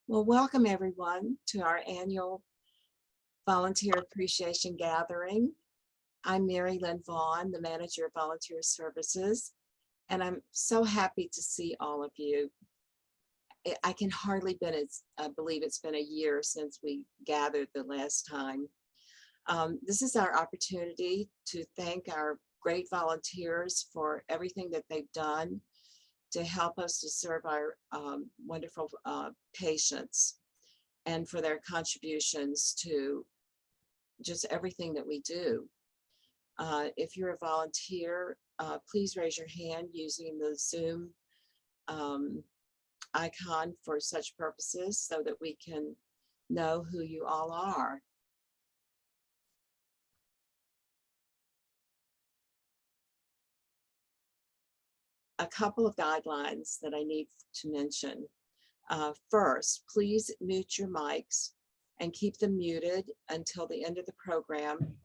Well, welcome everyone to our annual Volunteer Appreciation Gathering. I'm Mary Lynn Vaughn, the Manager of Volunteer Services, and I'm so happy to see all of you. I can hardly believe it's been a year since we gathered the last time. This is our opportunity to thank our great volunteers for everything that they've done to help us to serve our wonderful patients, and for their contributions to just everything that we do. If you're a volunteer, please raise your hand using the Zoom icon for such purposes so that we can know who you all are. A couple of guidelines that I need to mention. First, please mute your mics and keep them muted until the end of the program,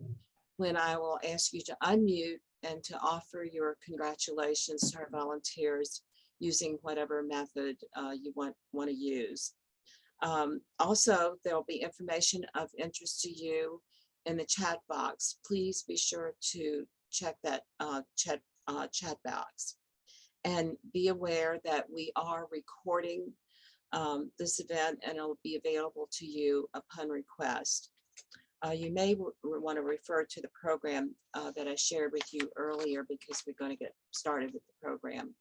when I will ask you to unmute and to offer your congratulations to our volunteers using whatever method you want to use. Also, there will be information of interest to you in the chat box. Please be sure to check that chat box. And be aware that we are recording this event, and it'll be available to you upon request. You may want to refer to the program that I shared with you earlier, because we're going to get started with the program.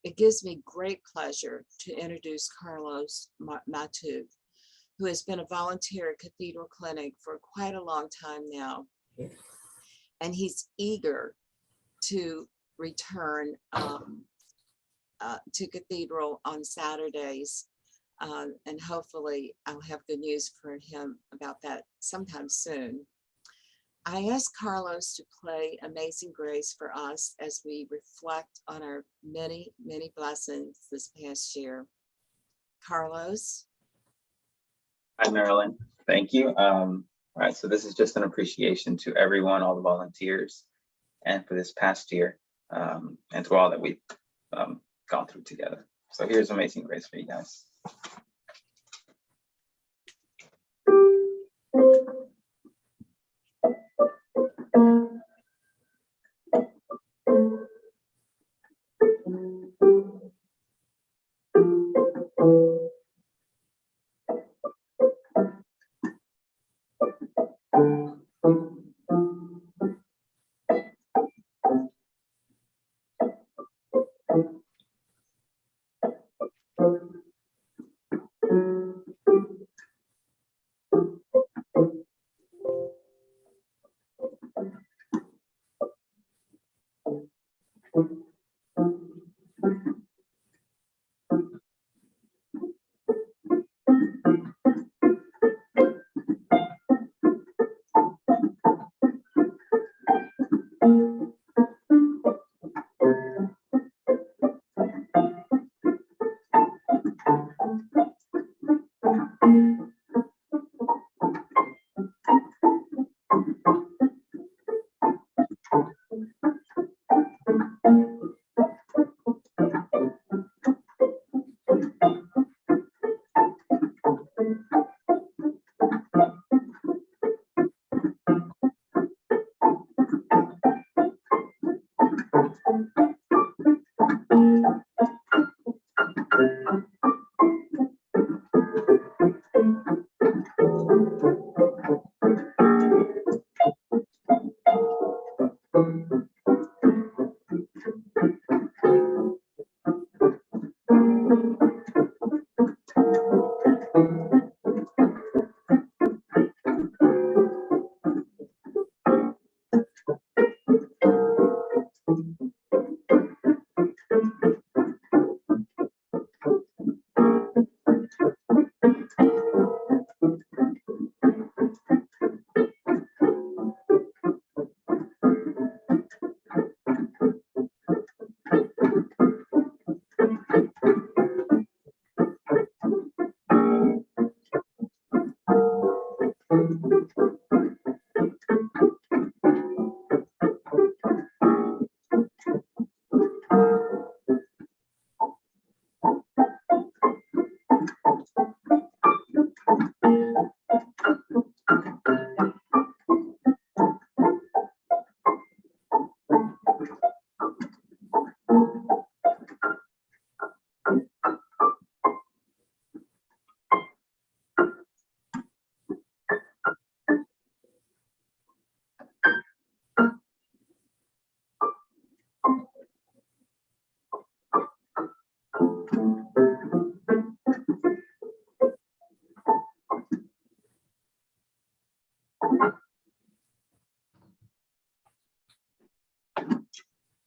It gives me great pleasure to introduce Carlos Matub, who has been a volunteer at Cathedral Clinic for quite a long time now. And he's eager to return to Cathedral on Saturdays, and hopefully I'll have good news for him about that sometime soon. I asked Carlos to play Amazing Grace for us as we reflect on our many, many blessings this past year. Carlos? Hi, Marilyn. Thank you. All right, so this is just an appreciation to everyone, all the volunteers, and for this past year, and to all that we've gone through together. So here's Amazing Grace for you guys.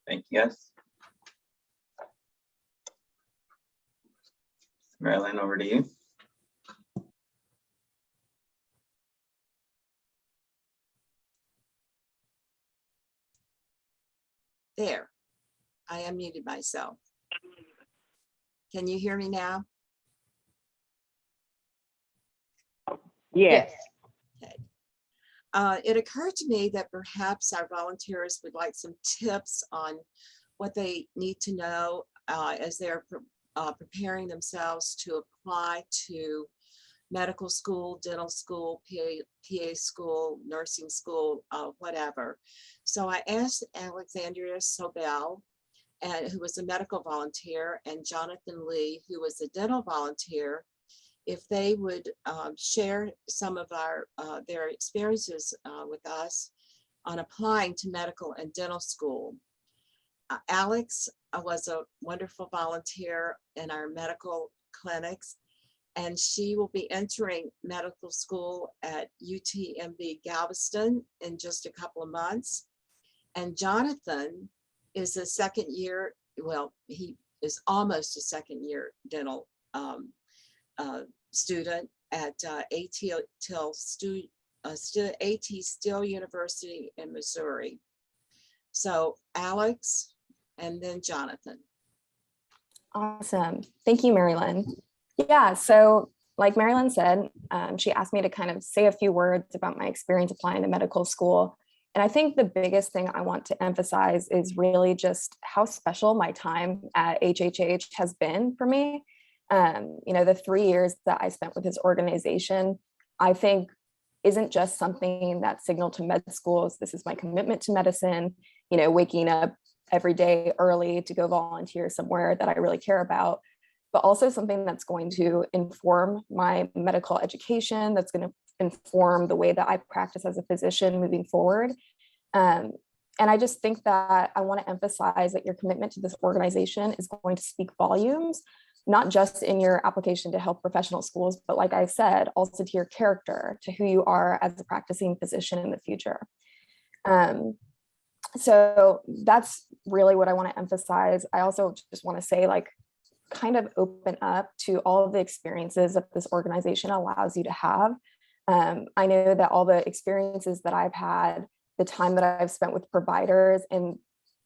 Thank you, guys. Marilyn, over to you. There, I unmuted myself. Can you hear me now? Yes. Okay. It occurred to me that perhaps our volunteers would like some tips on what they need to know as they're preparing themselves to apply to medical school, dental school, PA school, nursing school, whatever. So I asked Alexandria Sobel, who was a medical volunteer, and Jonathan Lee, who was a dental volunteer, if they would share some of their experiences with us on applying to medical and dental school. Alex was a wonderful volunteer in our medical clinics, and she will be entering medical school at UTMB Galveston in just a couple of months. And Jonathan is a second year, well, he is almost a second year dental student at AT Still University in Missouri. So Alex and then Jonathan. Awesome. Thank you, Marilyn. Yeah, so like Marilyn said, she asked me to kind of say a few words about my experience applying to medical school. And I think the biggest thing I want to emphasize is really just how special my time at HHH has been for me. You know, the 3 years that I spent with this organization, I think isn't just something that signaled to med schools, this is my commitment to medicine, you know, waking up every day early to go volunteer somewhere that I really care about, but also something that's going to inform my medical education, that's going to inform the way that I practice as a physician moving forward. And I just think that I want to emphasize that your commitment to this organization is going to speak volumes, not just in your application to health professional schools, but like I said, also to your character, to who you are as a practicing physician in the future. So that's really what I want to emphasize. I also just want to say, like, kind of open up to all of the experiences that this organization allows you to have. I know that all the experiences that I've had, the time that I've spent with providers, and,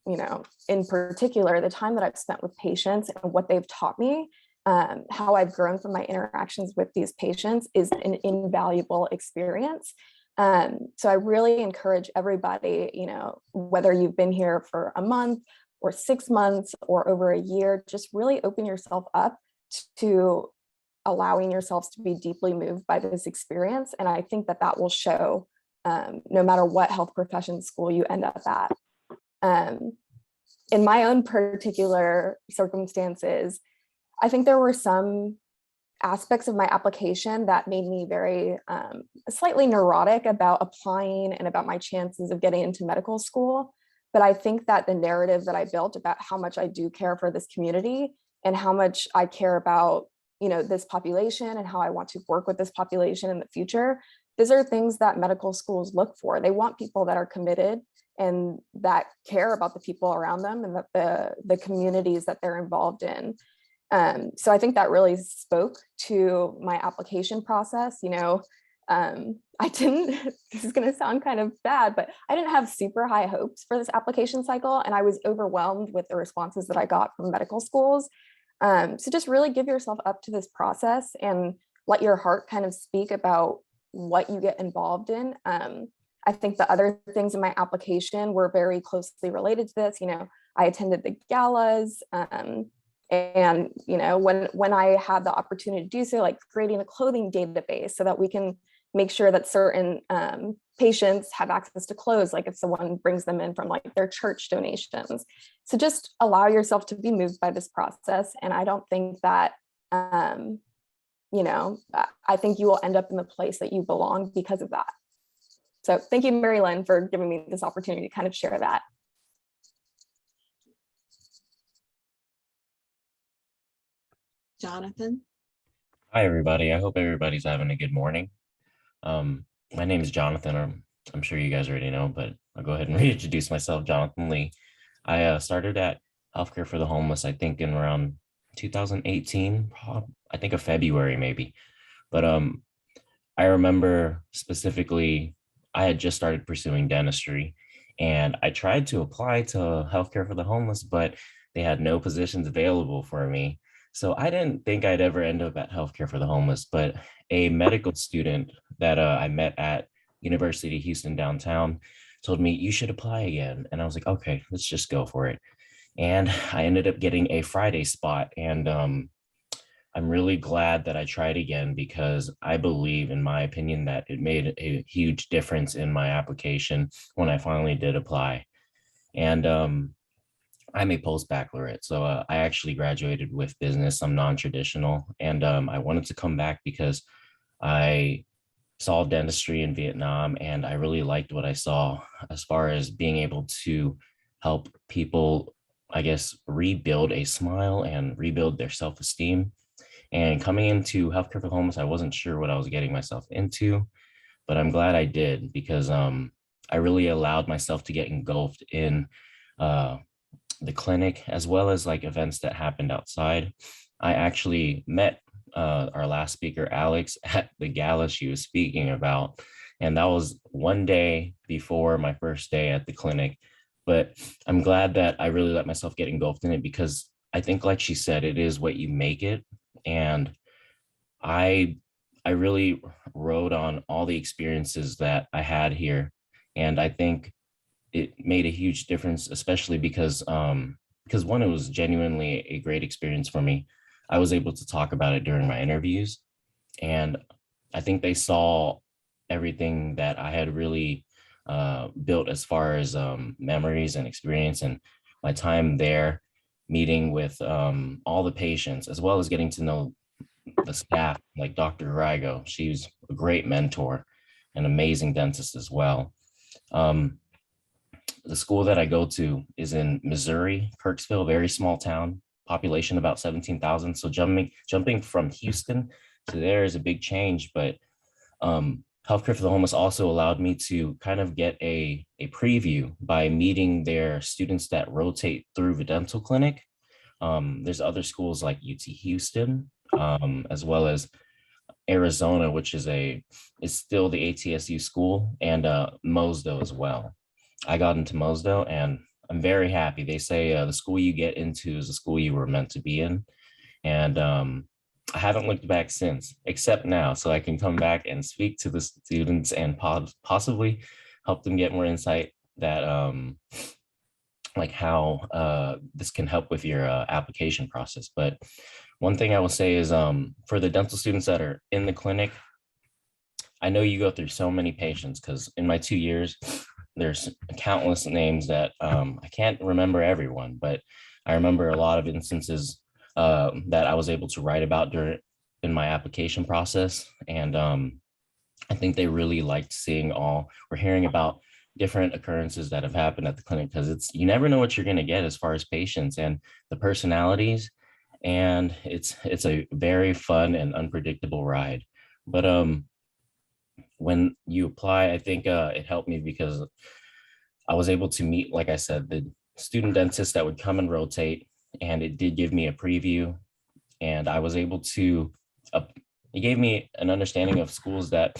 you know, in particular, the time that I've spent with patients and what they've taught me, how I've grown from my interactions with these patients is an invaluable experience. So I really encourage everybody, you know, whether you've been here for a month or 6 months or over a year, just really open yourself up to allowing yourselves to be deeply moved by this experience. And I think that that will show no matter what health profession school you end up at. In my own particular circumstances, I think there were some aspects of my application that made me very slightly neurotic about applying and about my chances of getting into medical school. But I think that the narrative that I built about how much I do care for this community and how much I care about, you know, this population and how I want to work with this population in the future, these are things that medical schools look for. They want people that are committed and that care about the people around them and that the communities that they're involved in. So I think that really spoke to my application process. You know, I didn't, this is going to sound kind of bad, but I didn't have super high hopes for this application cycle. And I was overwhelmed with the responses that I got from medical schools. So just really give yourself up to this process and let your heart kind of speak about what you get involved in. I think the other things in my application were very closely related to this. You know, I attended the galas, and, you know, when I had the opportunity to do so, like creating a clothing database so that we can make sure that certain patients have access to clothes, like if someone brings them in from like their church donations. So just allow yourself to be moved by this process. And I don't think that, you know, I think you will end up in the place that you belong because of that. So thank you, Mary Lynn, for giving me this opportunity to kind of share that. Jonathan? Hi, everybody. I hope everybody's having a good morning. My name is Jonathan. I'm sure you guys already know, but I'll go ahead and reintroduce myself. Jonathan Lee. I started at Healthcare for the Homeless, I think in around 2018, I think of February maybe. But I remember specifically, I had just started pursuing dentistry and I tried to apply to Healthcare for the Homeless, but they had no positions available for me. So I didn't think I'd ever end up at Healthcare for the Homeless, but a medical student that I met at University of Houston downtown told me, you should apply again. And I was like, okay, let's just go for it. And I ended up getting a Friday spot. And I'm really glad that I tried again because I believe, in my opinion, that it made a huge difference in my application when I finally did apply. And I'm a post-baccalaureate, so I actually graduated with business. I'm non-traditional, and I wanted to come back because I saw dentistry in Vietnam, and I really liked what I saw as far as being able to help people, I guess, rebuild a smile and rebuild their self-esteem. And coming into Healthcare for the Homeless, I wasn't sure what I was getting myself into, but I'm glad I did because I really allowed myself to get engulfed in uh, the clinic as well as like events that happened outside. I actually met our last speaker, Alex, at the gala she was speaking about. And that was one day before my first day at the clinic. But I'm glad that I really let myself get engulfed in it because I think, like she said, it is what you make it. And I I really rode on all the experiences that I had here. And I think it made a huge difference, especially because one, it was genuinely a great experience for me. I was able to talk about it during my interviews, and I think they saw everything that I had really built as far as memories and experience, and my time there, meeting with all the patients, as well as getting to know the staff, like Dr. Grigo. She's a great mentor, an amazing dentist as well. Um, the school that I go to is in Missouri, Kirksville, very small town, population about 17,000. So jumping from Houston to there is a big change, but Healthcare for the Homeless also allowed me to kind of get a preview by meeting their students that rotate through the dental clinic. There's other schools like UT Houston, as well as Arizona, which is still the ATSU school, and Mosdo as well. I got into Mosdo and I'm very happy. They say the school you get into is the school you were meant to be in. And I haven't looked back since, except now. So I can come back and speak to the students and possibly help them get more insight that like how this can help with your application process. But one thing I will say is for the dental students that are in the clinic, I know you go through so many patients because in my 2 years, there's countless names that I can't remember everyone, but I remember a lot of instances that I was able to write about in my application process. And I think they really liked seeing or hearing about different occurrences that have happened at the clinic because you never know what you're going to get as far as patients and the personalities. And it's a very fun and unpredictable ride. But when you apply, I think it helped me because I was able to meet, like I said, the student dentists that would come and rotate, and it did give me a preview. And I was able to, it gave me an understanding of schools that,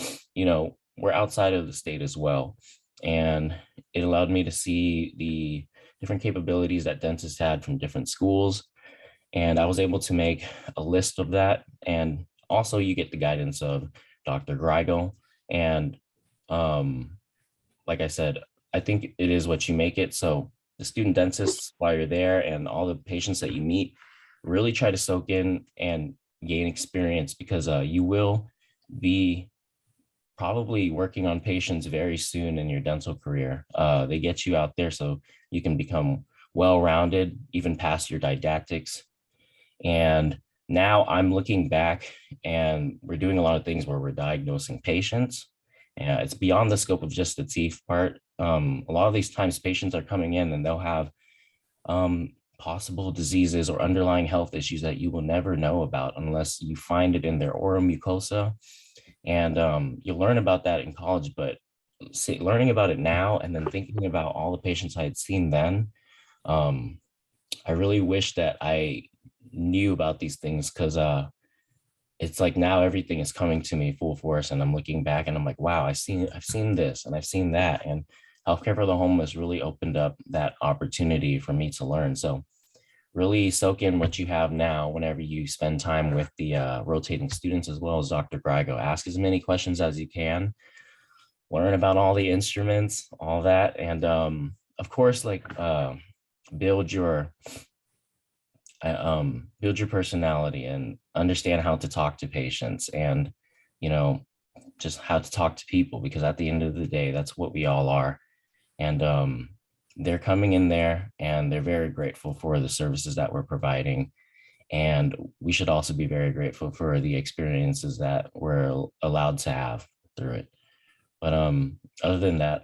were outside of the state as well. And it allowed me to see the different capabilities that dentists had from different schools. And I was able to make a list of that. And also you get the guidance of Dr. Grigo. And like I said, I think it is what you make it. So the student dentists, while you're there, and all the patients that you meet, really try to soak in and gain experience because you will be probably working on patients very soon in your dental career. They get you out there so you can become well-rounded, even past your didactics. And now I'm looking back and we're doing a lot of things where we're diagnosing patients. And it's beyond the scope of just the teeth part. A lot of these times patients are coming in and they'll have possible diseases or underlying health issues that you will never know about unless you find it in their oral mucosa. And you learn about that in college, but learning about it now and then thinking about all the patients I had seen then, I really wish that I knew about these things, because it's like now everything is coming to me full force, and I'm looking back and I'm like, wow, I've seen this and I've seen that. And healthcare for the homeless really opened up that opportunity for me to learn. So really soak in what you have now whenever you spend time with the rotating students, as well as Dr. Grigo. Ask as many questions as you can, learn about all the instruments, all that. And of course, like build your build your personality and understand how to talk to patients, and you know, just how to talk to people, because at the end of the day, that's what we all are. And they're coming in there and they're very grateful for the services that we're providing, and we should also be very grateful for the experiences that we're allowed to have through it. But other than that,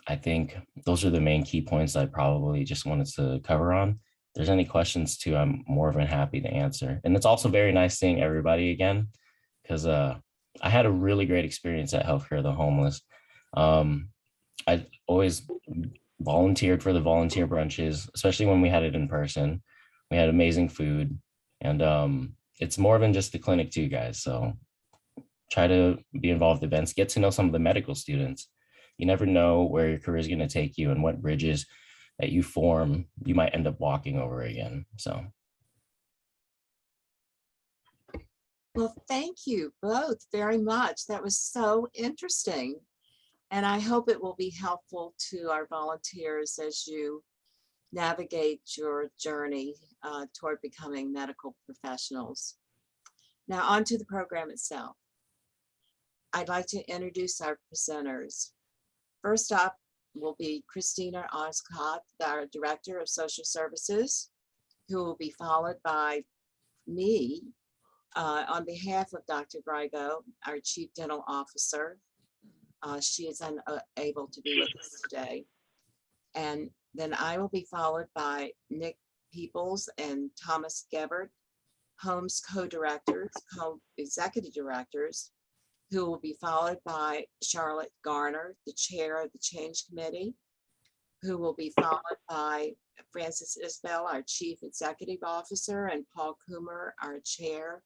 I think those are the main key points I probably just wanted to cover on. If there's any questions too, I'm more than happy to answer. And it's also very nice seeing everybody again, because I had a really great experience at Healthcare of the Homeless. I always volunteered for the volunteer brunches, especially when we had it in person. We had amazing food, and it's more than just the clinic too, guys. So try to be involved in events, get to know some of the medical students. You never know where your career is going to take you and what bridges that you form, you might end up walking over again. So. Well, thank you both very much. That was so interesting. And I hope it will be helpful to our volunteers as you navigate your journey toward becoming medical professionals. Now on to the program itself. I'd like to introduce our presenters. First up will be Christina Oscott, our Director of Social Services, who will be followed by me on behalf of Dr. Grigo, our Chief Dental Officer. She is unable to be with us today. And then I will be followed by Nick Peoples and Thomas Gebert, Homes co-directors, co-executive directors, who will be followed by Charlotte Garner, the chair of the Change Committee, who will be followed by Francis Isbell, our Chief Executive Officer, and Paul Coomer, our chair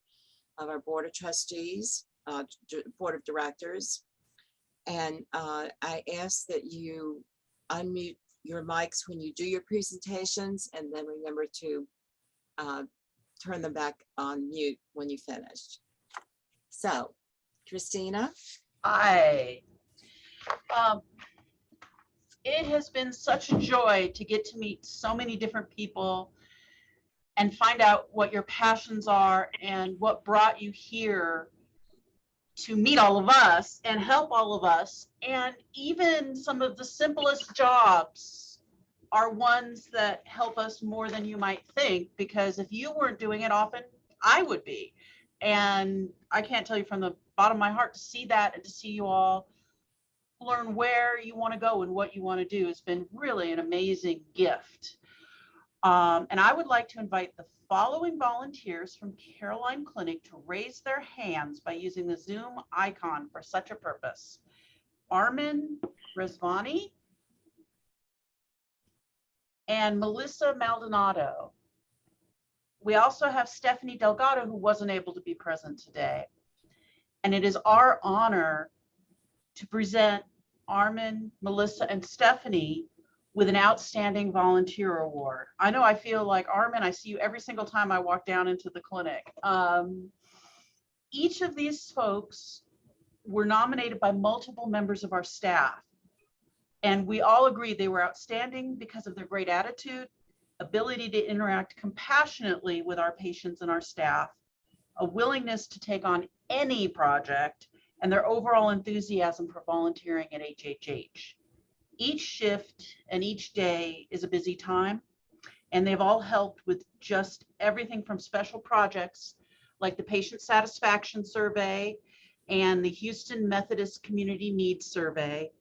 of our Board of Trustees, Board of Directors. And I ask that you unmute your mics when you do your presentations, and then remember to turn them back on mute when you finish. So, Christina. Hi. It has been such a joy to get to meet so many different people and find out what your passions are and what brought you here to meet all of us and help all of us. And even some of the simplest jobs are ones that help us more than you might think, because if you weren't doing it often, I would be. And I can't tell you from the bottom of my heart, to see that and to see you all learn where you want to go and what you want to do has been really an amazing gift. And I would like to invite the following volunteers from Caroline Clinic to raise their hands by using the Zoom icon for such a purpose. Armin Rezvani and Melissa Maldonado. We also have Stephanie Delgado, who wasn't able to be present today. And it is our honor to present Armin, Melissa, and Stephanie with an Outstanding Volunteer Award. I know I feel like, Armin, I see you every single time I walk down into the clinic. Each of these folks were nominated by multiple members of our staff. And we all agreed they were outstanding because of their great attitude, ability to interact compassionately with our patients and our staff, a willingness to take on any project, and their overall enthusiasm for volunteering at HHH. Each shift and each day is a busy time, and they've all helped with just everything from special projects like the Patient Satisfaction Survey and the Houston Methodist Community Needs Survey,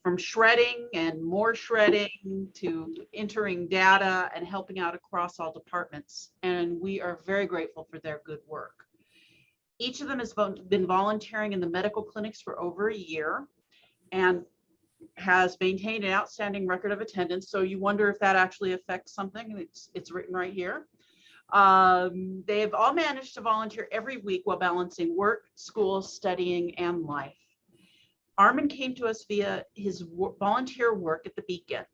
from shredding and more shredding to entering data and helping out across all departments. And we are very grateful for their good work. Each of them has been volunteering in the medical clinics for over a year and has maintained an outstanding record of attendance. So you wonder if that actually affects something, and it's written right here. They've all managed to volunteer every week while balancing work, school, studying, and life. Armin came to us via his volunteer work at the Beacon.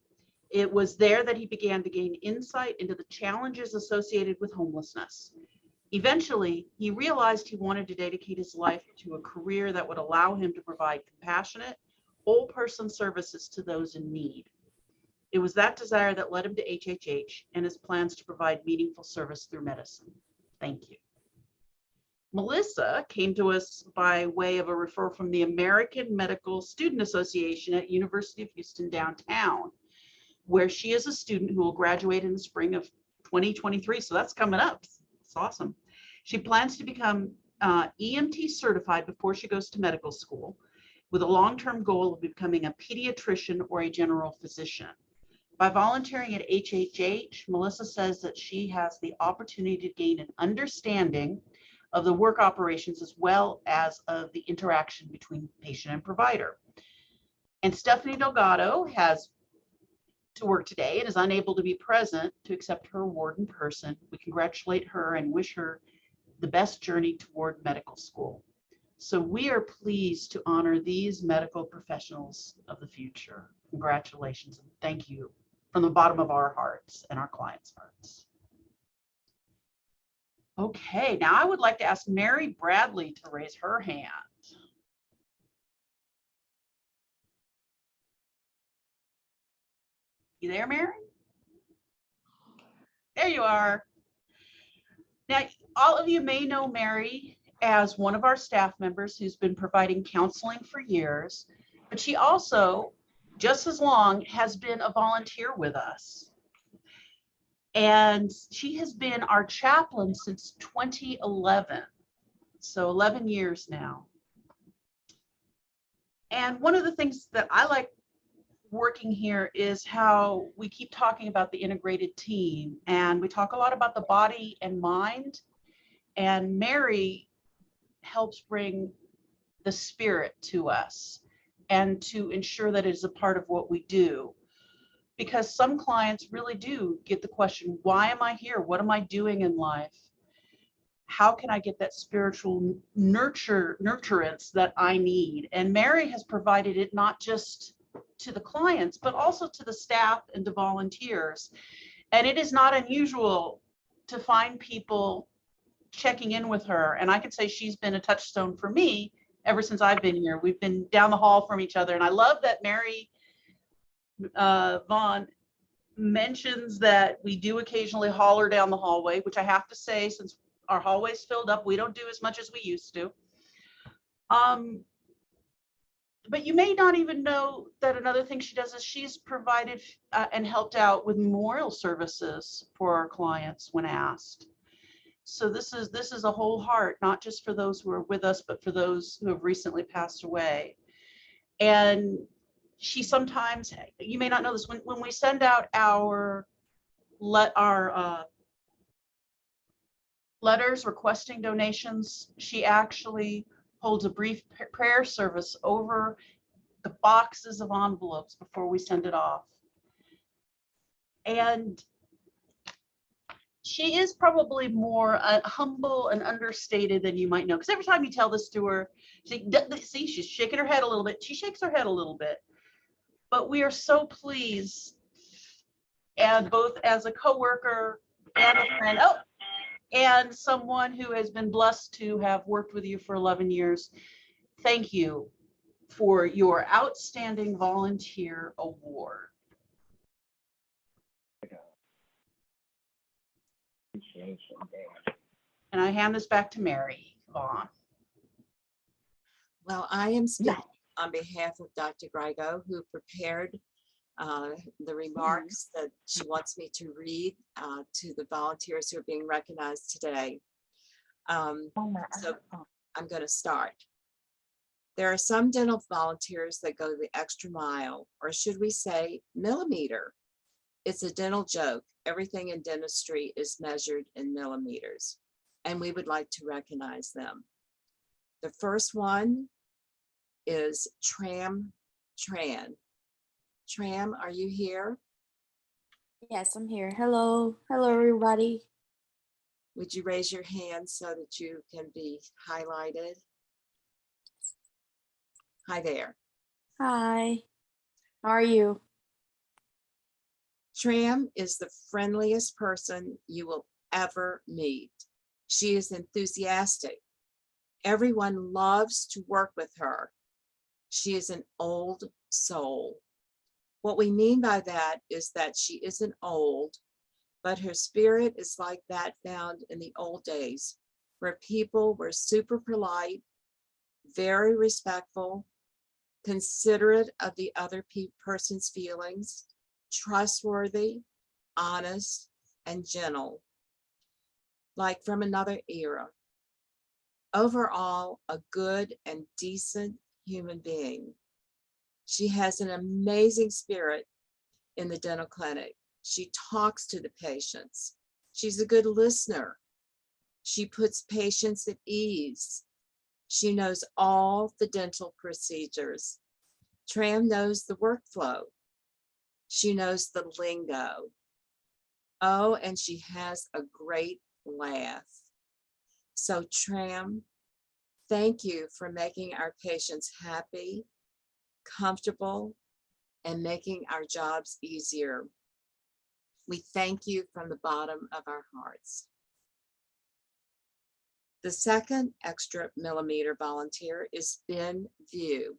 It was there that he began to gain insight into the challenges associated with homelessness. Eventually, he realized he wanted to dedicate his life to a career that would allow him to provide compassionate, whole person services to those in need. It was that desire that led him to HHH and his plans to provide meaningful service through medicine. Thank you. Melissa came to us by way of a referral from the American Medical Student Association at University of Houston downtown, where she is a student who will graduate in the spring of 2023. So that's coming up. It's awesome. She plans to become EMT certified before she goes to medical school, with a long-term goal of becoming a pediatrician or a general physician. By volunteering at HHH, Melissa says that she has the opportunity to gain an understanding of the work operations as well as of the interaction between patient and provider. And Stephanie Delgado has to work today and is unable to be present to accept her award in person. We congratulate her and wish her the best journey toward medical school. So we are pleased to honor these medical professionals of the future. Congratulations and thank you from the bottom of our hearts and our clients' hearts. Okay, now I would like to ask Mary Bradley to raise her hand. You there, Mary? There you are. Now, all of you may know Mary as one of our staff members who's been providing counseling for years, but she also, just as long, has been a volunteer with us. And she has been our chaplain since 2011, so 11 years now. And one of the things that I like working here is how we keep talking about the integrated team, and we talk a lot about the body and mind, and Mary helps bring the spirit to us and to ensure that it is a part of what we do. Because some clients really do get the question, why am I here? What am I doing in life? How can I get that spiritual nurturance that I need? And Mary has provided it not just to the clients, but also to the staff and to volunteers. And it is not unusual to find people checking in with her. And I can say she's been a touchstone for me ever since I've been here. We've been down the hall from each other. And I love that Mary Vaughn mentions that we do occasionally holler down the hallway, which I have to say, since our hallway's filled up, we don't do as much as we used to. But you may not even know that another thing she does is she's provided and helped out with memorial services for our clients when asked. So this is a whole heart, not just for those who are with us, but for those who have recently passed away. And she sometimes, you may not know this, when we send out our letters requesting donations, she actually holds a brief prayer service over the boxes of envelopes before we send it off. And she is probably more humble and understated than you might know, because every time you tell this to her, see, she's shaking her head a little bit. She shakes her head a little bit. But we are so pleased, and both as a coworker and a friend, and someone who has been blessed to have worked with you for 11 years. Thank you for your Outstanding Volunteer Award. And I hand this back to Mary Vaughn. Well, I am speaking on behalf of Dr. Grigo, who prepared the remarks that she wants me to read to the volunteers who are being recognized today. So I'm going to start. There are some dental volunteers that go the extra mile, or should we say millimeter. It's a dental joke. Everything in dentistry is measured in millimeters, and we would like to recognize them. The first one is Tran. Tram, are you here? Yes, I'm here. Hello. Hello, everybody. Would you raise your hand so that you can be highlighted? Hi there. Hi. How are you? Tram is the friendliest person you will ever meet. She is enthusiastic. Everyone loves to work with her. She is an old soul. What we mean by that is that she isn't old, but her spirit is like that found in the old days, where people were super polite, very respectful, considerate of the other person's feelings, trustworthy, honest, and gentle, like from another era. Overall, a good and decent human being. She has an amazing spirit in the dental clinic. She talks to the patients. She's a good listener. She puts patients at ease. She knows all the dental procedures. Tram knows the workflow. She knows the lingo. Oh, and she has a great laugh. So Tram, thank you for making our patients happy, comfortable, and making our jobs easier. We thank you from the bottom of our hearts. The second extra millimeter volunteer is Ben View.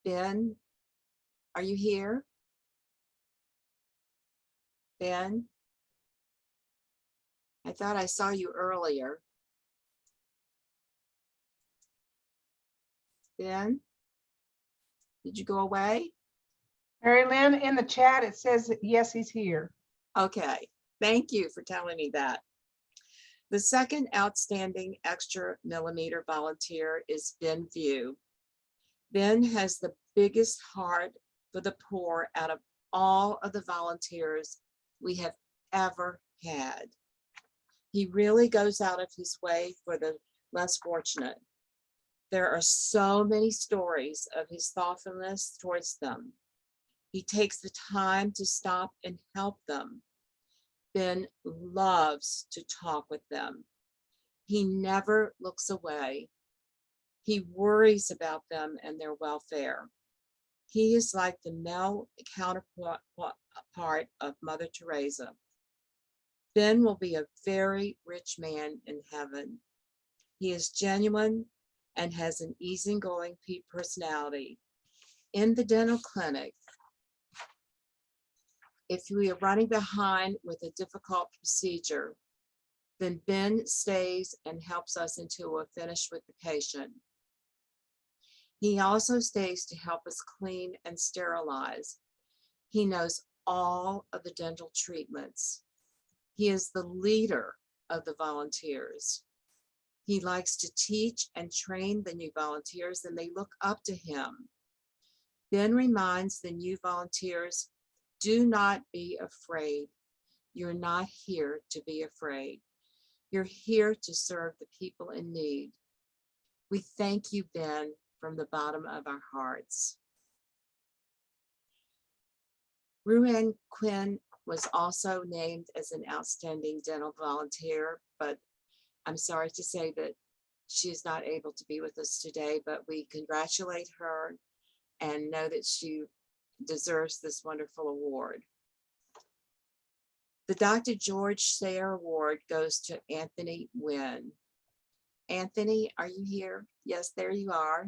Ben, are you here? Ben? I thought I saw you earlier. Ben? Did you go away? Mary Lynn, in the chat, it says that yes, he's here. Okay, thank you for telling me that. The second outstanding extra millimeter volunteer is Ben View. Ben has the biggest heart for the poor out of all of the volunteers we have ever had. He really goes out of his way for the less fortunate. There are so many stories of his thoughtfulness towards them. He takes the time to stop and help them. Ben loves to talk with them. He never looks away. He worries about them and their welfare. He is like the male counterpart of Mother Teresa. Ben will be a very rich man in heaven. He is genuine and has an easygoing personality. In the dental clinic, if we are running behind with a difficult procedure, then Ben stays and helps us until we're finished with the patient. He also stays to help us clean and sterilize. He knows all of the dental treatments. He is the leader of the volunteers. He likes to teach and train the new volunteers, and they look up to him. Ben reminds the new volunteers, do not be afraid. You're not here to be afraid. You're here to serve the people in need. We thank you, Ben, from the bottom of our hearts. Ruan Quinn was also named as an outstanding dental volunteer, but I'm sorry to say that she is not able to be with us today, but we congratulate her and know that she deserves this wonderful award. The Dr. George Sayer Award goes to Anthony Wynn. Anthony, are you here? Yes, there you are.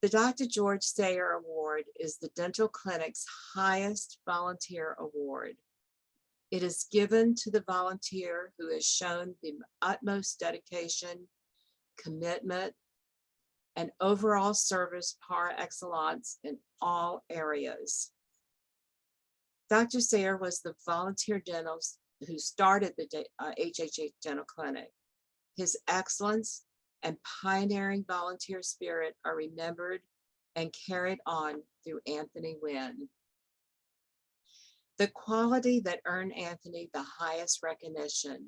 The Dr. George Sayer Award is the dental clinic's highest volunteer award. It is given to the volunteer who has shown the utmost dedication, commitment, and overall service par excellence in all areas. Dr. Sayer was the volunteer dentist who started the HHH Dental Clinic. His excellence and pioneering volunteer spirit are remembered and carried on through Anthony Wynn. The quality that earned Anthony the highest recognition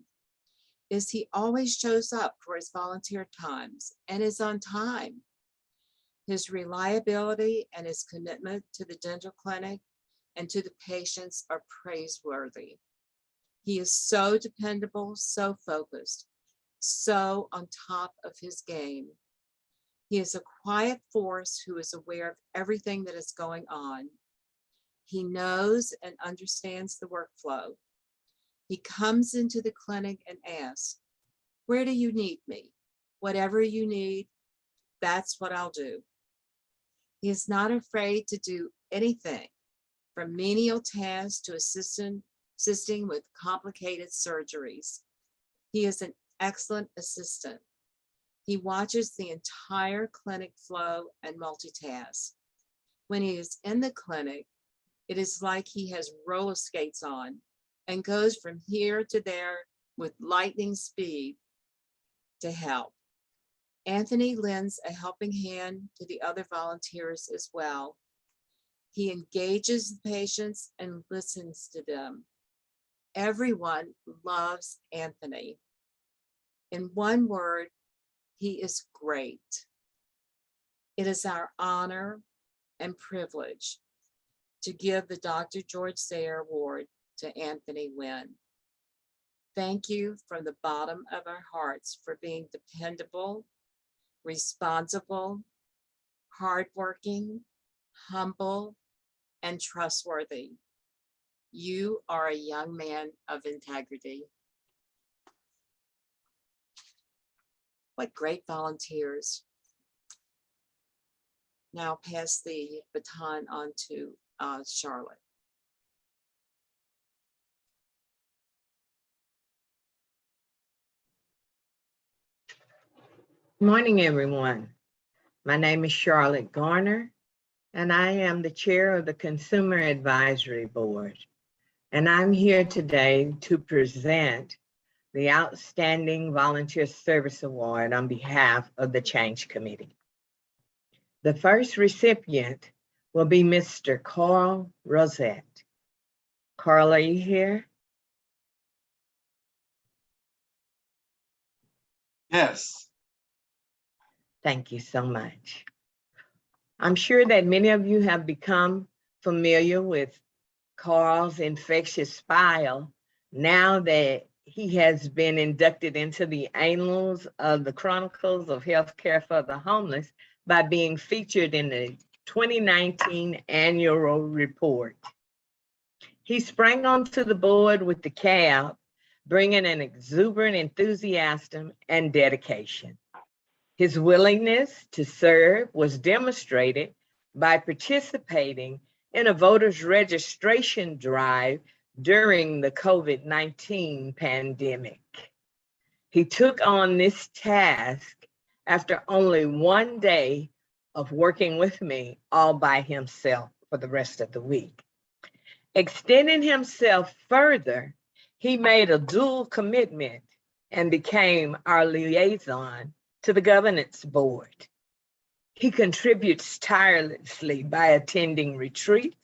is he always shows up for his volunteer times and is on time. His reliability and his commitment to the dental clinic and to the patients are praiseworthy. He is so dependable, so focused, so on top of his game. He is a quiet force who is aware of everything that is going on. He knows and understands the workflow. He comes into the clinic and asks, "Where do you need me? Whatever you need, that's what I'll do." He is not afraid to do anything from menial tasks to assisting with complicated surgeries. He is an excellent assistant. He watches the entire clinic flow and multitasks. When he is in the clinic, it is like he has roller skates on and goes from here to there with lightning speed to help. Anthony lends a helping hand to the other volunteers as well. He engages the patients and listens to them. Everyone loves Anthony. In one word, he is great. It is our honor and privilege to give the Dr. George Sayre Award to Anthony Wynn. Thank you from the bottom of our hearts for being dependable, responsible, hardworking, humble, and trustworthy. You are a young man of integrity. What great volunteers. Now pass the baton on to Charlotte. Morning, everyone. My name is Charlotte Garner, and I am the chair of the Consumer Advisory Board. And I'm here today to present the Outstanding Volunteer Service Award on behalf of the Change Committee. The first recipient will be Mr. Carl Rosette. Carl, are you here? Yes. Thank you so much. I'm sure that many of you have become familiar with Carl's infectious file now that he has been inducted into the annals of the Chronicles of Healthcare for the Homeless by being featured in the 2019 annual report. He sprang onto the board with the cab, bringing an exuberant enthusiasm and dedication. His willingness to serve was demonstrated by participating in a voters registration drive during the COVID-19 pandemic. He took on this task after only one day of working with me all by himself for the rest of the week. Extending himself further, he made a dual commitment and became our liaison to the governance board. He contributes tirelessly by attending retreats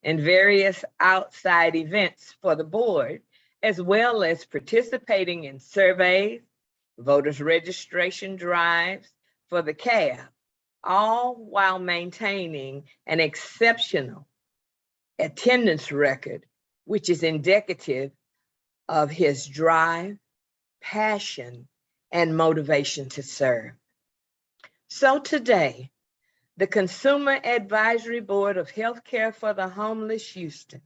and various outside events for the board, as well as participating in surveys, voters registration drives for the CAB, all while maintaining an exceptional attendance record, which is indicative of his drive, passion, and motivation to serve. So today, the Consumer Advisory Board of Healthcare for the Homeless Houston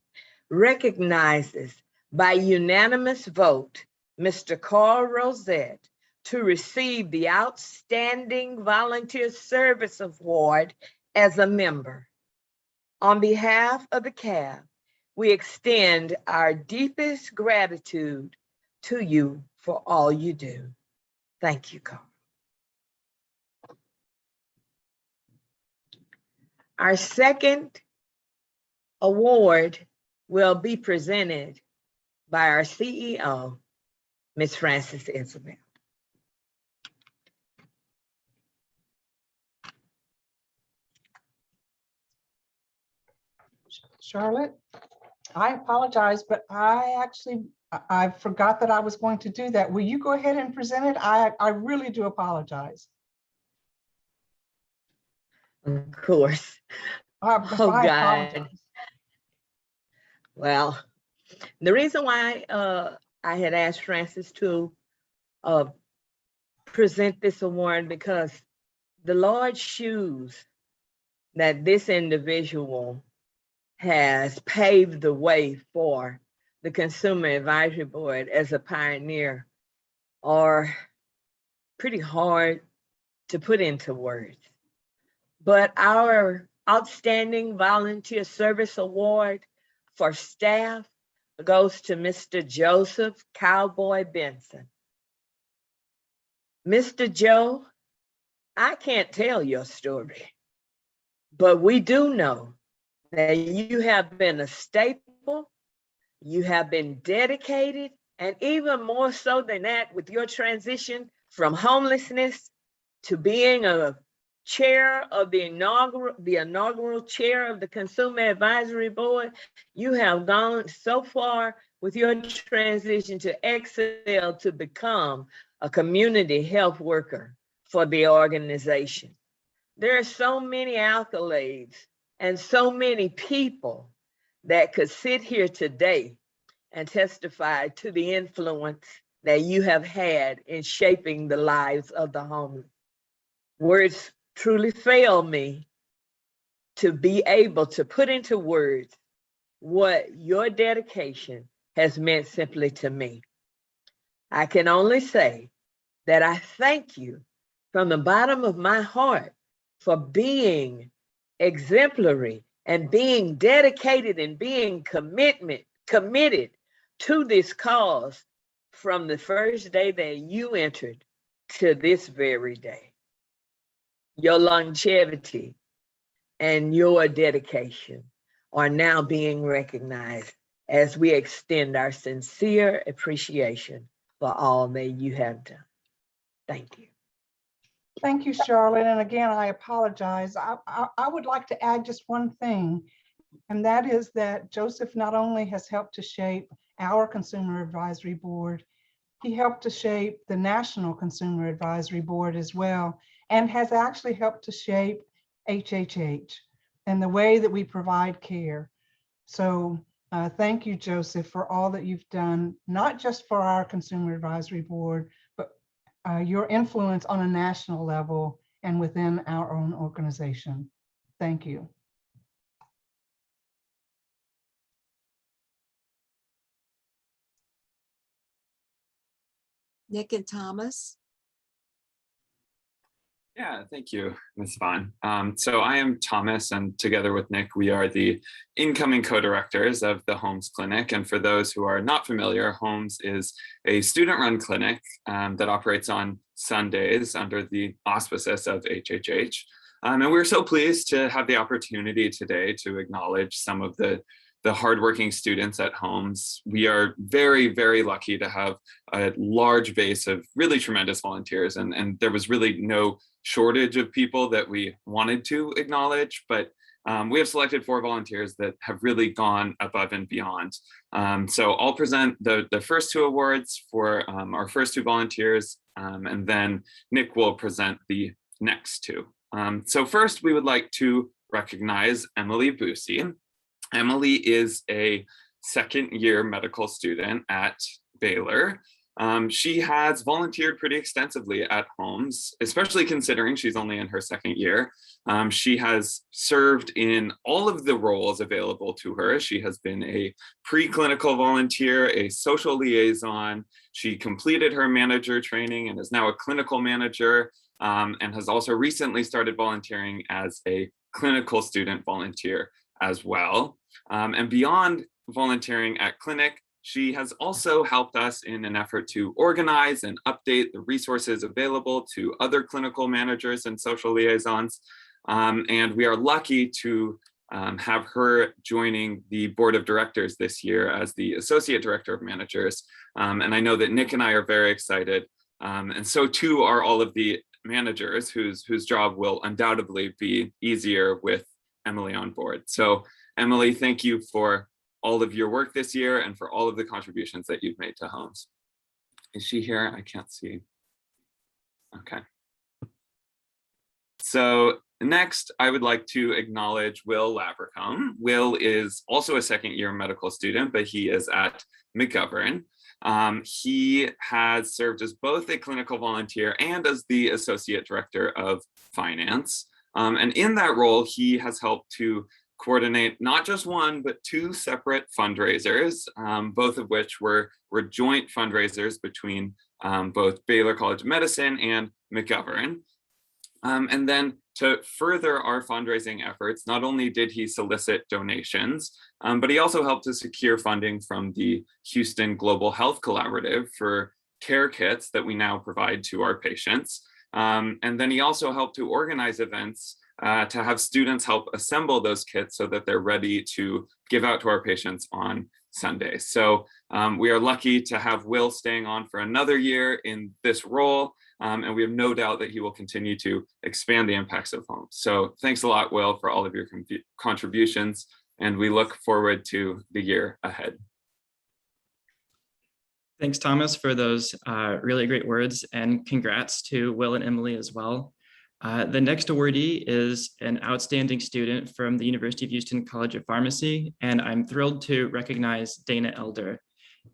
recognizes by unanimous vote Mr. Carl Rosette to receive the Outstanding Volunteer Service Award as a member. On behalf of the CAB, we extend our deepest gratitude to you for all you do. Thank you, Carl. Our second award will be presented by our CEO, Ms. Frances Isabel. Charlotte, I apologize, but I forgot that I was going to do that. Will you go ahead and present it? I really do apologize. Of course. Oh, I God. apologize. Well, the reason why I had asked Francis to uh, present this award because the large shoes that this individual has paved the way for the Consumer Advisory Board as a pioneer are pretty hard to put into words. But our Outstanding Volunteer Service Award for staff goes to Mr. Joseph Cowboy Benson. Mr. Joe, I can't tell your story, but we do know that you have been a staple, you have been dedicated, and even more so than that, with your transition from homelessness to being a chair of the inaugural chair of the Consumer Advisory Board, you have gone so far with your transition to excel to become a community health worker for the organization. There are so many accolades and so many people that could sit here today and testify to the influence that you have had in shaping the lives of the homeless. Words truly fail me to be able to put into words what your dedication has meant simply to me. I can only say that I thank you from the bottom of my heart for being exemplary and being dedicated and being committed to this cause from the first day that you entered to this very day. Your longevity and your dedication are now being recognized as we extend our sincere appreciation for all that you have done. Thank you. Thank you, Charlotte. And again, I apologize. I would like to add just one thing, and that is that Joseph not only has helped to shape our Consumer Advisory Board, he helped to shape the National Consumer Advisory Board as well, and has actually helped to shape HHH and the way that we provide care. So thank you, Joseph, for all that you've done, not just for our Consumer Advisory Board, but your influence on a national level and within our own organization. Thank you. Nick and Thomas. Yeah, thank you, Ms. Vaughn. So I am Thomas, and together with Nick, we are the incoming co-directors of the Holmes Clinic. And for those who are not familiar, Holmes is a student-run clinic that operates on Sundays under the auspices of HHH. And we're so pleased to have the opportunity today to acknowledge some of the hardworking students at Holmes. We are very, very lucky to have a large base of really tremendous volunteers, and there was really no shortage of people that we wanted to acknowledge, but we have selected 4 volunteers that have really gone above and beyond. So I'll present the first 2 awards for our first 2 volunteers, and then Nick will present the next 2. So first, we would like to recognize Emily Busey. Emily is a second-year medical student at Baylor. She has volunteered pretty extensively at Holmes, especially considering she's only in her second year. She has served in all of the roles available to her. She has been a preclinical volunteer, a social liaison. She completed her manager training and is now a clinical manager, and has also recently started volunteering as a clinical student volunteer as well. And beyond volunteering at clinic, she has also helped us in an effort to organize and update the resources available to other clinical managers and social liaisons. And we are lucky to have her joining the board of directors this year as the associate director of managers. And I know that Nick and I are very excited. And so too are all of the managers whose job will undoubtedly be easier with Emily on board. So Emily, thank you for all of your work this year and for all of the contributions that you've made to Homes. Is she here? I can't see. Okay. So next, I would like to acknowledge Will Lavercombe. Will is also a second-year medical student, but he is at McGovern. He has served as both a clinical volunteer and as the Associate Director of Finance. And in that role, he has helped to coordinate not just one, but two separate fundraisers, both of which were joint fundraisers between both Baylor College of Medicine and McGovern. And then to further our fundraising efforts, not only did he solicit donations, but he also helped to secure funding from the Houston Global Health Collaborative for care kits that we now provide to our patients. And then he also helped to organize events to have students help assemble those kits so that they're ready to give out to our patients on Sundays. So we are lucky to have Will staying on for another year in this role. And we have no doubt that he will continue to expand the impacts of Homes. So thanks a lot, Will, for all of your contributions. And we look forward to the year ahead. Thanks, Thomas, for those really great words, and congrats to Will and Emily as well. The next awardee is an outstanding student from the University of Houston College of Pharmacy, and I'm thrilled to recognize Dana Elder.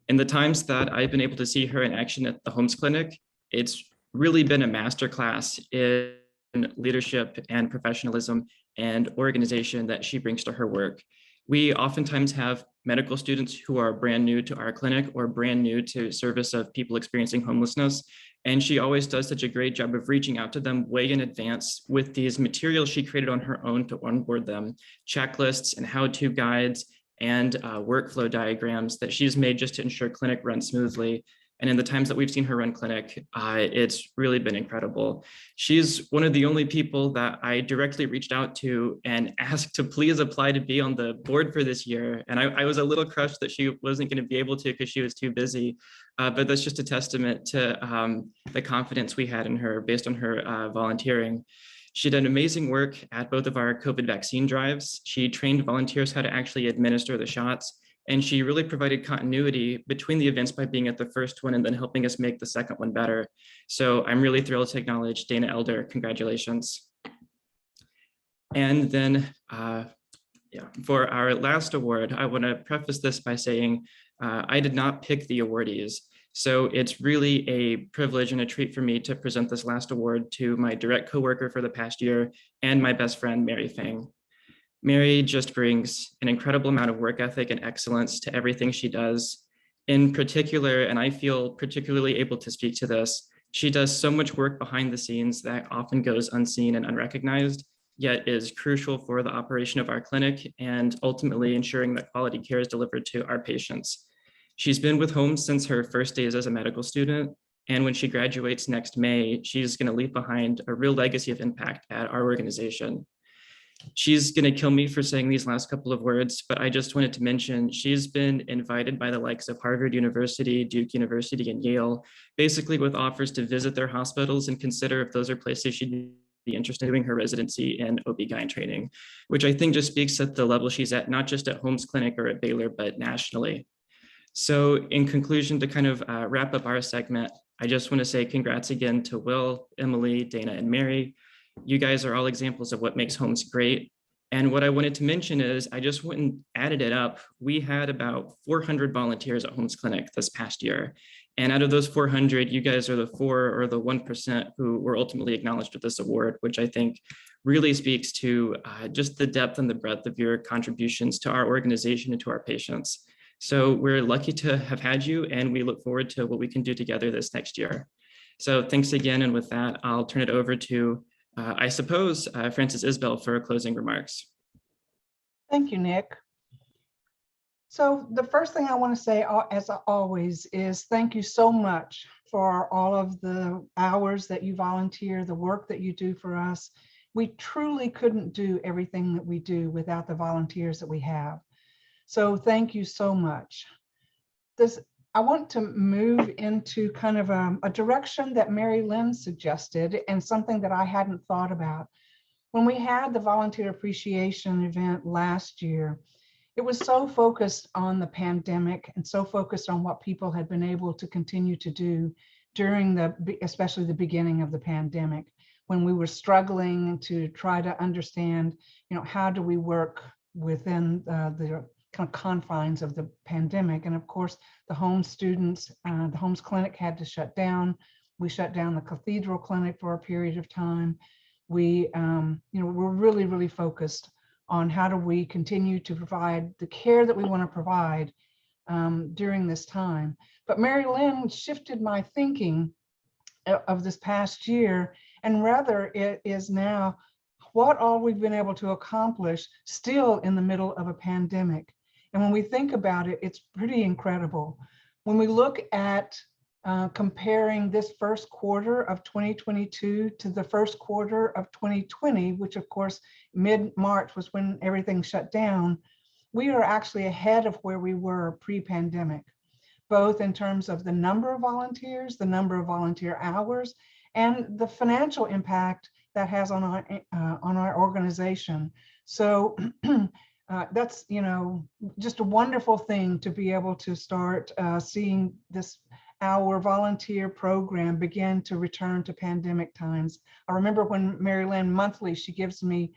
In the times that I've been able to see her in action at the Homes Clinic, it's really been a masterclass in leadership and professionalism and organization that she brings to her work. We oftentimes have medical students who are brand new to our clinic or brand new to service of people experiencing homelessness. And she always does such a great job of reaching out to them way in advance with these materials she created on her own to onboard them, checklists and how-to guides and workflow diagrams that she's made just to ensure clinic runs smoothly. And in the times that we've seen her run clinic, it's really been incredible. She's one of the only people that I directly reached out to and asked to please apply to be on the board for this year. And I was a little crushed that she wasn't going to be able to because she was too busy. But that's just a testament to the confidence we had in her based on her volunteering. She did amazing work at both of our COVID vaccine drives. She trained volunteers how to actually administer the shots. And she really provided continuity between the events by being at the first one and then helping us make the second one better. So I'm really thrilled to acknowledge Dana Elder. Congratulations. And then for our last award, I want to preface this by saying I did not pick the awardees. So it's really a privilege and a treat for me to present this last award to my direct coworker for the past year and my best friend, Mary Fang. Mary just brings an incredible amount of work ethic and excellence to everything she does. In particular, and I feel particularly able to speak to this, she does so much work behind the scenes that often goes unseen and unrecognized, yet is crucial for the operation of our clinic and ultimately ensuring that quality care is delivered to our patients. She's been with Homes since her first days as a medical student. And when she graduates next May, she's going to leave behind a real legacy of impact at our organization. She's going to kill me for saying these last couple of words, but I just wanted to mention she's been invited by the likes of Harvard University, Duke University, and Yale, basically with offers to visit their hospitals and consider if those are places she'd be interested in doing her residency in OB-GYN training, which I think just speaks at the level she's at, not just at Homes Clinic or at Baylor, but nationally. So in conclusion, to kind of wrap up our segment, I just want to say congrats again to Will, Emily, Dana, and Mary. You guys are all examples of what makes Homes great. And what I wanted to mention is I just went and added it up. We had about 400 volunteers at Homes Clinic this past year. And out of those 400, you guys are the 4 or the 1% who were ultimately acknowledged with this award, which I think really speaks to just the depth and the breadth of your contributions to our organization and to our patients. So we're lucky to have had you, and we look forward to what we can do together this next year. So thanks again. And with that, I'll turn it over to I suppose, Frances Isbell for closing remarks. Thank you, Nick. So the first thing I want to say, as always, is thank you so much for all of the hours that you volunteer, the work that you do for us. We truly couldn't do everything that we do without the volunteers that we have. So thank you so much. I want to move into kind of a direction that Mary Lynn suggested and something that I hadn't thought about. When we had the volunteer appreciation event last year, it was so focused on the pandemic and so focused on what people had been able to continue to do during especially the beginning of the pandemic, when we were struggling to try to understand, how do we work within the kind of confines of the pandemic. And of course, the home students, the Homes Clinic had to shut down. We shut down the Cathedral Clinic for a period of time. We, we're really, really focused on how do we continue to provide the care that we want to provide during this time. But Mary Lynn shifted my thinking of this past year, and rather it is now what all we've been able to accomplish still in the middle of a pandemic. And when we think about it, it's pretty incredible. When we look at comparing this first quarter of 2022 to the first quarter of 2020, which of course, mid-March was when everything shut down, we are actually ahead of where we were pre-pandemic, both in terms of the number of volunteers, the number of volunteer hours, and the financial impact that has on our organization. So that's, just a wonderful thing to be able to start seeing our volunteer program begin to return to pandemic times. I remember when Mary Lynn monthly, she gives me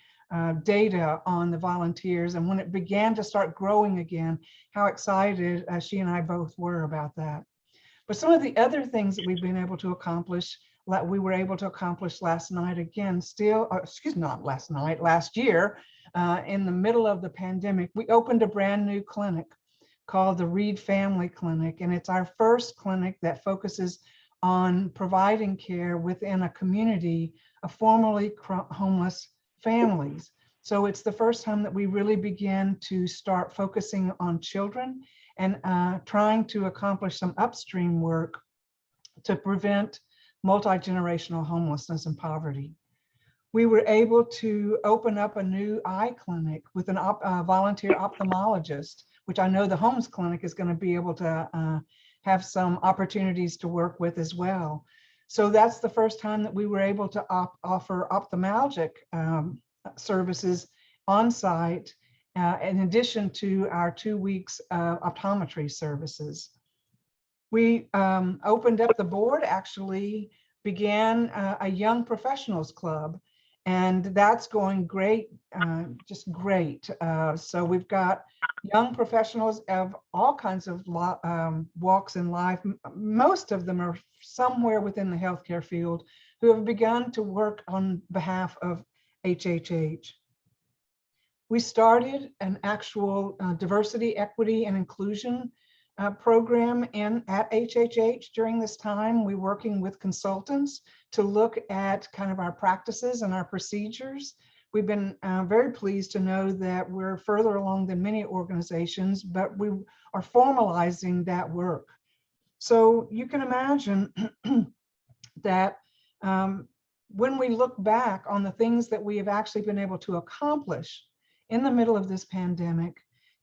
data on the volunteers, and when it began to start growing again, how excited she and I both were about that. But some of the other things that we've been able to accomplish, like we were able to accomplish last night again, last year, in the middle of the pandemic, we opened a brand new clinic called the Reed Family Clinic. And it's our first clinic that focuses on providing care within a community of formerly homeless families. So it's the first time that we really begin to start focusing on children and trying to accomplish some upstream work to prevent multi-generational homelessness and poverty. We were able to open up a new eye clinic with a volunteer ophthalmologist, which I know the Homes Clinic is going to be able to have some opportunities to work with as well. So that's the first time that we were able to offer ophthalmologic services on site, in addition to our 2 weeks optometry services. We opened up the board, actually began a young professionals club, and that's going great, just great. So we've got young professionals of all kinds of walks in life. Most of them are somewhere within the healthcare field who have begun to work on behalf of HHH. We started an actual diversity, equity, and inclusion program at HHH during this time. We're working with consultants to look at kind of our practices and our procedures. We've been very pleased to know that we're further along than many organizations, but we are formalizing that work. So you can imagine that when we look back on the things that we have actually been able to accomplish in the middle of this pandemic,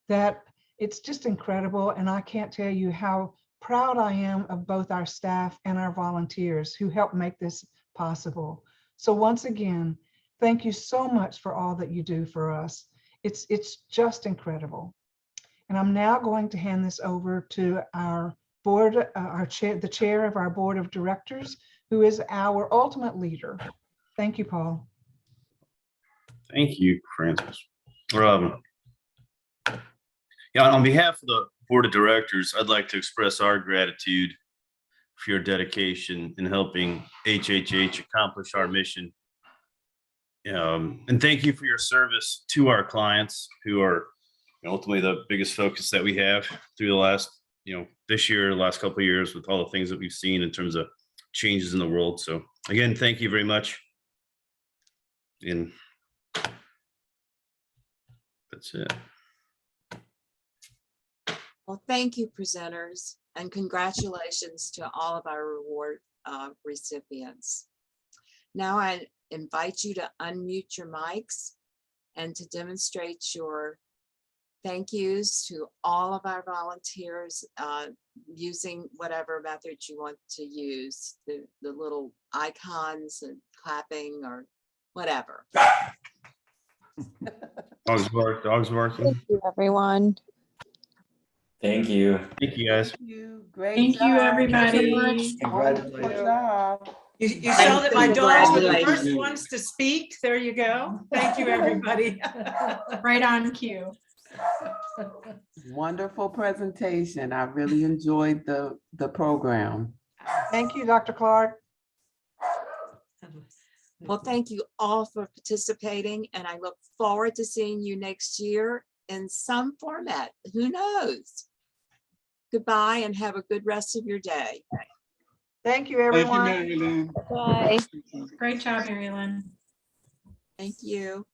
that it's just incredible. And I can't tell you how proud I am of both our staff and our volunteers who helped make this possible. So once again, thank you so much for all that you do for us. It's just incredible. And I'm now going to hand this over to our board, the chair of our board of directors, who is our ultimate leader. Thank you, Paul. Thank you, Frances. Yeah, on behalf of the board of directors, I'd like to express our gratitude for your dedication in helping HHH accomplish our mission. And thank you for your service to our clients, who are ultimately the biggest focus that we have through the last, this year, last couple of years, with all the things that we've seen in terms of changes in the world. So again, thank you very much. And that's it. Well, thank you, presenters, and congratulations to all of our reward recipients. Now I invite you to unmute your mics and to demonstrate your thank yous to all of our volunteers using whatever method you want to use, the little icons and clapping or whatever. Dogs bark, dogs barking. Thank you, everyone. Thank you. Thank you, guys. Great Thank you, job. everybody. Wonderful job. You Thank saw that you. my dogs were the Congratulations. first ones to speak. There you go. Thank you, everybody. Right on cue. Wonderful presentation. I really enjoyed the program. Thank you, Dr. Clark. Well, thank you all for participating, and I look forward to seeing you next year in some format. Who knows? Goodbye and have a good rest of your day. Thank you, everyone. Bye. Great job, Mary Lynn. Thank you.